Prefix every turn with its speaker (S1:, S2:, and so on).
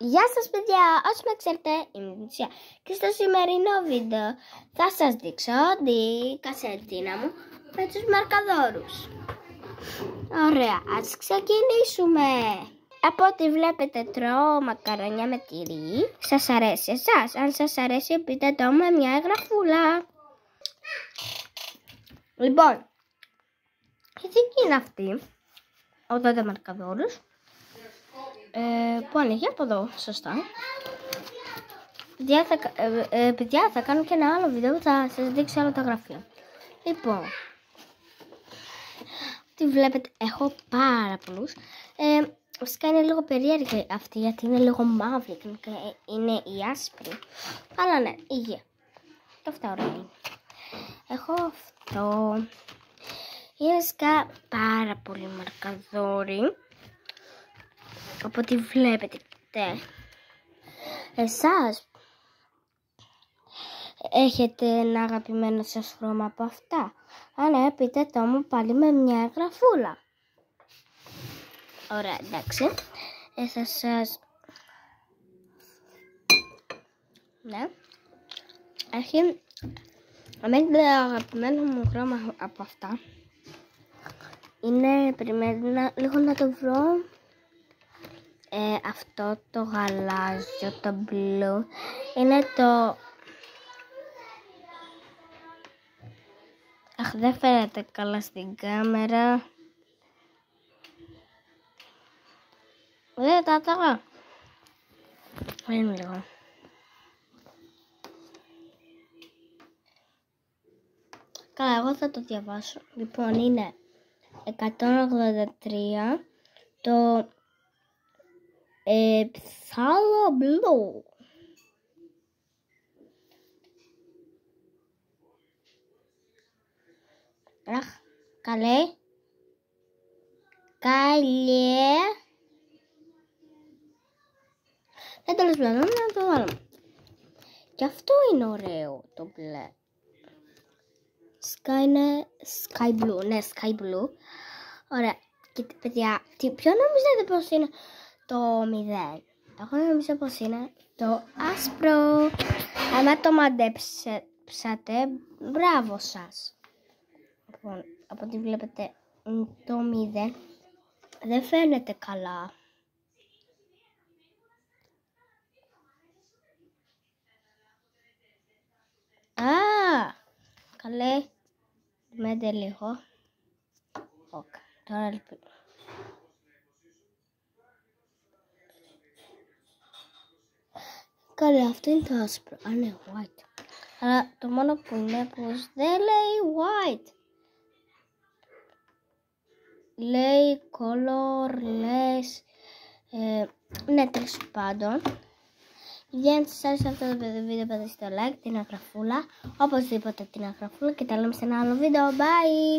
S1: Γεια σας παιδιά, όσοι με ξέρετε είμαι η Μητσιά και στο σημερινό βίντεο θα σας δείξω την κασετίνα μου με τους μαρκαδόρους. Ωραία, ας ξεκινήσουμε. Από ό,τι βλέπετε τρώω μακαρόνια με τυρί. Σας αρέσει εσάς? Αν σας αρέσει πείτε το με μια εγγραφούλα. Λοιπόν, η δική είναι αυτή, 80 μαρκαδόρους. Που ανοίγει από εδώ, σωστά. Παιδιά, θα κάνω και ένα άλλο βίντεο που θα σας δείξω όλα τα γραφεία. Λοιπόν, τι βλέπετε, έχω πάρα πολλούς. Φυσικά είναι λίγο περίεργη αυτή γιατί είναι λίγο μαύρη και είναι η άσπρη. Αλλά ναι, υγεία. Και αυτά ωραία είναι. Έχω αυτό. Είναι φυσικά πάρα πολύ μαρκαδόροι. Οπότε βλέπετε, εσάς έχετε ένα αγαπημένο σας χρώμα από αυτά? Αν ναι, πείτε το μου πάλι με μια εγγραφούλα. Ωραία, εντάξει. Ναι. Έχει το αγαπημένο μου χρώμα από αυτά. Είναι, περιμένω λίγο να το βρω. Αυτό το γαλάζιο, το μπλου, είναι το... Αχ, δεν φαίνεται καλά στην κάμερα. Δεν τα τάγα. Είναι λίγο. Καλά, εγώ θα το διαβάσω. Λοιπόν, είναι 183 το... Ψάλα μπλου. Αχ, καλέ. Καλέ. Τέλος πάντων, να το βάλουμε. Και αυτό είναι ωραίο το μπλε. Sky blue, ναι, sky blue. Ωραία. Και παιδιά, ποιο νομίζετε πως είναι το 0? Εγώ νομίζω πως είναι το άσπρο. Άμα το μαντέψατε, μπράβο σας. Λοιπόν, από ό,τι βλέπετε το 0 δεν φαίνεται καλά. Καλέ, μέντε λίγο. Τώρα ελπίζω. Καλέ, αυτό είναι το άσπρο. Α, ναι, white. Αλλά το μόνο που είναι πως δεν λέει white. Λέει colorless. Ναι, τέλος πάντων. Για να σας άρεσε αυτό το βίντεο, πατήστε το like, την εγγραφούλα. Οπωσδήποτε την εγγραφούλα και τα λέμε σε ένα άλλο βίντεο. Bye!